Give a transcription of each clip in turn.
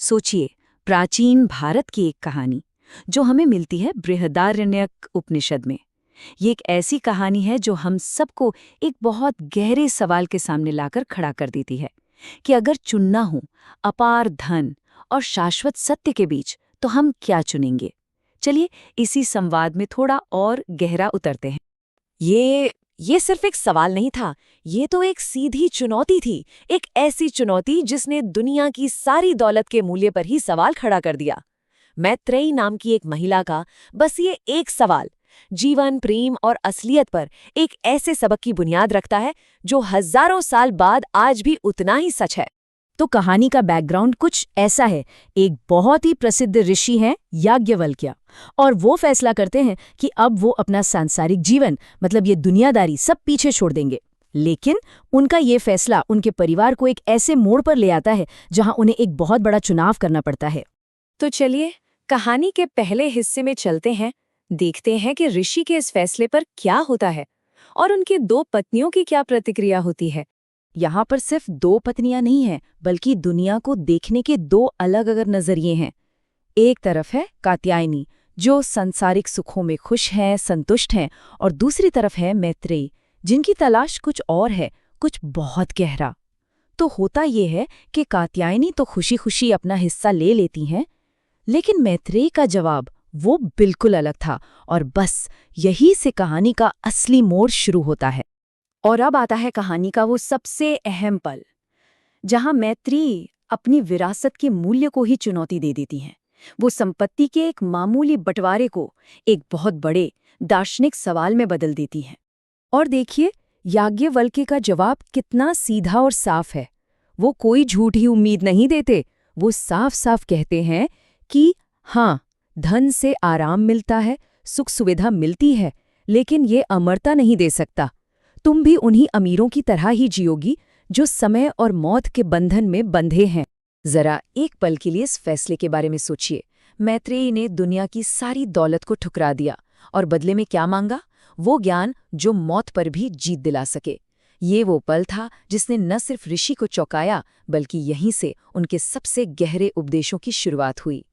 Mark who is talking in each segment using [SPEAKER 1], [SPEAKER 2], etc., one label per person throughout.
[SPEAKER 1] सोचिए, प्राचीन भारत की एक कहानी जो हमें मिलती है बृहदारण्यक उपनिषद में। ये एक ऐसी कहानी है जो हम सबको एक बहुत गहरे सवाल के सामने लाकर खड़ा कर देती है कि अगर चुनना हो अपार धन और शाश्वत सत्य के बीच, तो हम क्या चुनेंगे। चलिए इसी संवाद में थोड़ा और गहरा उतरते हैं।
[SPEAKER 2] ये सिर्फ एक सवाल नहीं था, ये तो एक सीधी चुनौती थी। एक ऐसी चुनौती जिसने दुनिया की सारी दौलत के मूल्य पर ही सवाल खड़ा कर दिया। मैत्रेयी नाम की एक महिला का बस ये एक सवाल जीवन, प्रेम और असलियत पर एक ऐसे सबक की बुनियाद रखता है जो हजारों साल बाद आज भी उतना ही सच है।
[SPEAKER 1] तो कहानी का बैकग्राउंड कुछ ऐसा है। एक बहुत ही प्रसिद्ध ऋषि हैं याज्ञवल्क्य, और वो फैसला करते हैं कि अब वो अपना सांसारिक जीवन, मतलब ये दुनियादारी, सब पीछे छोड़ देंगे। लेकिन उनका ये फैसला उनके परिवार को एक ऐसे मोड़ पर ले आता है जहां उन्हें एक बहुत बड़ा चुनाव करना पड़ता है।
[SPEAKER 2] तो चलिए कहानी के पहले हिस्से में चलते हैं, देखते हैं कि ऋषि के इस फैसले पर क्या होता है और उनके दो पत्नियों की क्या प्रतिक्रिया होती है।
[SPEAKER 1] यहाँ पर सिर्फ दो पत्नियां नहीं हैं, बल्कि दुनिया को देखने के दो अलग अलग नजरिए हैं। एक तरफ है कात्यायनी, जो संसारिक सुखों में खुश हैं, संतुष्ट हैं, और दूसरी तरफ है मैत्रेयी, जिनकी तलाश कुछ और है, कुछ बहुत गहरा। तो होता ये है कि कात्यायनी तो खुशी खुशी अपना हिस्सा ले लेती हैं, लेकिन मैत्रेयी का जवाब वो बिल्कुल अलग था, और बस यही से कहानी का असली मोड़ शुरू होता है।
[SPEAKER 2] और अब आता है कहानी का वो सबसे अहम पल, जहां मैत्रेयी अपनी विरासत के मूल्य को ही चुनौती दे देती हैं। वो संपत्ति के एक मामूली बंटवारे को एक बहुत बड़े दार्शनिक सवाल में बदल देती हैं। और देखिए याज्ञवल्क्य का जवाब कितना सीधा और साफ है। वो कोई झूठी उम्मीद नहीं देते, वो साफ साफ कहते हैं कि हाँ, धन से आराम मिलता है, सुख सुविधा मिलती है, लेकिन ये अमरता नहीं दे सकता। तुम भी उन्हीं अमीरों की तरह ही जियोगी जो समय और मौत के बंधन में बंधे हैं। जरा एक पल के लिए इस फैसले के बारे में सोचिए। मैत्रेयी ने दुनिया की सारी दौलत को ठुकरा दिया और बदले में क्या मांगा? वो ज्ञान जो मौत पर भी जीत दिला सके। ये वो पल था जिसने न सिर्फ ऋषि को चौंकाया, बल्कि यहीं से उनके सबसे गहरे उपदेशों की शुरुआत हुई।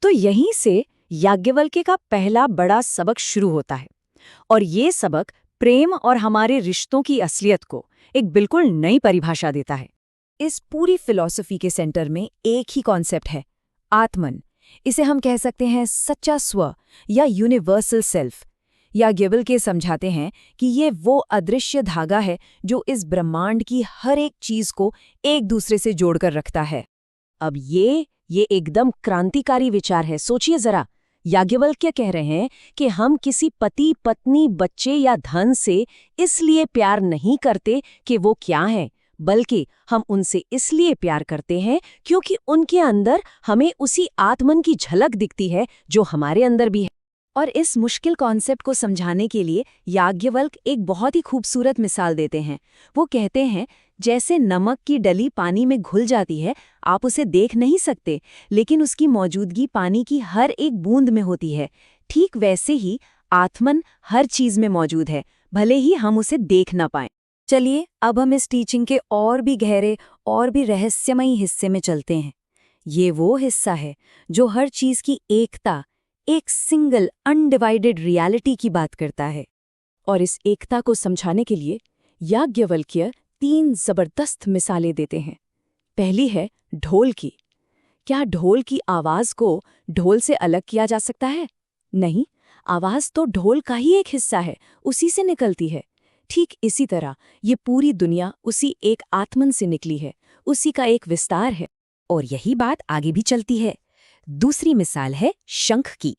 [SPEAKER 2] तो यहीं से याज्ञवल्क्य का पहला बड़ा सबक शुरू होता है, और ये सबक प्रेम और हमारे रिश्तों की असलियत को एक बिल्कुल नई परिभाषा देता है। इस पूरी फिलॉसफी के सेंटर में एक ही कॉन्सेप्ट है, आत्मन। इसे हम कह सकते हैं सच्चा स्व या यूनिवर्सल सेल्फ। याज्ञवल्क्य समझाते हैं कि ये वो अदृश्य धागा है जो इस ब्रह्मांड की हर एक चीज को एक दूसरे से जोड़कर रखता है। अब ये एकदम क्रांतिकारी विचार है। सोचिए जरा, याज्ञवल्क्य कह रहे हैं कि हम किसी पति, पत्नी, बच्चे या धन से इसलिए प्यार नहीं करते कि वो क्या है, बल्कि हम उनसे इसलिए प्यार करते हैं क्योंकि उनके अंदर हमें उसी आत्मन की झलक दिखती है जो हमारे अंदर भी है। और इस मुश्किल कॉन्सेप्ट को समझाने के लिए याज्ञवल्क्य एक बहुत ही खूबसूरत मिसाल देते हैं। वो कहते हैं, जैसे नमक की डली पानी में घुल जाती है, आप उसे देख नहीं सकते, लेकिन उसकी मौजूदगी पानी की हर एक बूंद में होती है। ठीक वैसे ही आत्मन हर चीज में मौजूद है, भले ही हम उसे देख ना पाएं। चलिए अब हम इस टीचिंग के और भी गहरे और भी रहस्यमयी हिस्से में चलते हैं। ये वो हिस्सा है जो हर चीज की एकता, एक सिंगल अनडिवाइडेड रियलिटी की बात करता है। और इस एकता को समझाने के लिए याज्ञवल्क्य 3 जबरदस्त मिसालें देते हैं। पहली है ढोल की। क्या ढोल की आवाज को ढोल से अलग किया जा सकता है? नहीं, आवाज तो ढोल का ही एक हिस्सा है, उसी से निकलती है। ठीक इसी तरह ये पूरी दुनिया उसी एक आत्मन से निकली है, उसी का एक विस्तार है। और यही बात आगे भी चलती है। दूसरी मिसाल है शंख की।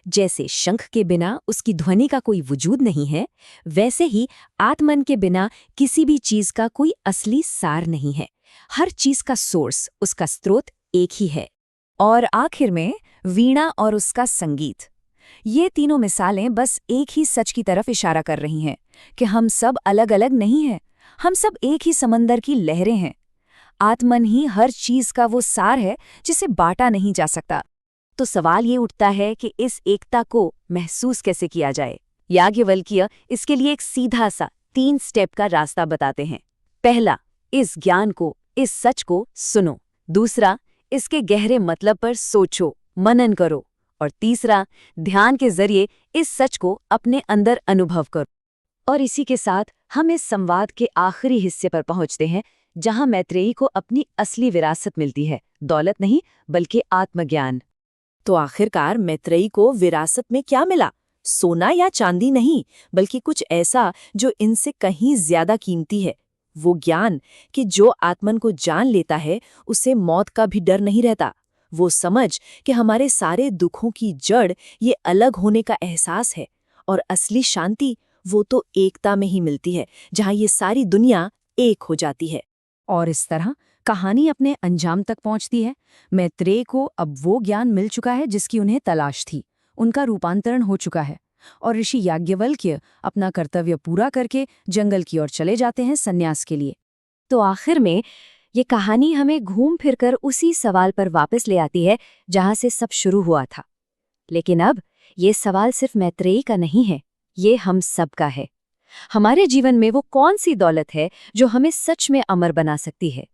[SPEAKER 2] जैसे शंख के बिना उसकी ध्वनि का कोई वजूद नहीं है, वैसे ही आत्मन के बिना किसी भी चीज का कोई असली सार नहीं है। हर चीज का सोर्स, उसका स्रोत एक ही है। और आखिर में वीणा और उसका संगीत। ये तीनों मिसालें बस एक ही सच की तरफ इशारा कर रही हैं कि हम सब अलग अलग नहीं हैं, हम सब एक ही समंदर की लहरें हैं। आत्मन ही हर चीज का वो सार है जिसे बांटा नहीं जा सकता। तो सवाल ये उठता है कि इस एकता को महसूस कैसे किया जाए। याज्ञवल्क्य इसके लिए एक सीधा सा 3 स्टेप का रास्ता बताते हैं। पहला, इस ज्ञान को, इस सच को सुनो। दूसरा, इसके गहरे मतलब पर सोचो, मनन करो। और तीसरा, ध्यान के जरिए इस सच को अपने अंदर अनुभव करो। और इसी के साथ हम इस संवाद के आखिरी हिस्से पर पहुंचते हैं, जहां मैत्रेयी को अपनी असली विरासत मिलती है, दौलत नहीं बल्कि आत्मज्ञान।
[SPEAKER 1] तो आखिरकार मैत्रेयी को विरासत में क्या मिला? सोना या चांदी नहीं, बल्कि कुछ ऐसा जो इनसे कहीं ज्यादा कीमती है। वो ज्ञान कि जो आत्मन को जान लेता है उसे मौत का भी डर नहीं रहता। वो समझ कि हमारे सारे दुखों की जड़ ये अलग होने का एहसास है, और असली शांति वो तो एकता में ही मिलती है, जहाँ ये सारी दुनिया एक हो जाती है।
[SPEAKER 2] और इस तरह कहानी अपने अंजाम तक पहुंचती है। मैत्रेय को अब वो ज्ञान मिल चुका है जिसकी उन्हें तलाश थी। उनका रूपांतरण हो चुका है और ऋषि याज्ञवल्क्य अपना कर्तव्य पूरा करके जंगल की ओर चले जाते हैं संन्यास के लिए। तो आखिर में ये कहानी हमें घूम फिरकर उसी सवाल पर वापस ले आती है जहां से सब शुरू हुआ था। लेकिन अब ये सवाल सिर्फ मैत्रेयी का नहीं है, ये हम सब का है। हमारे जीवन में वो कौन सी दौलत है जो हमें सच में अमर बना सकती है?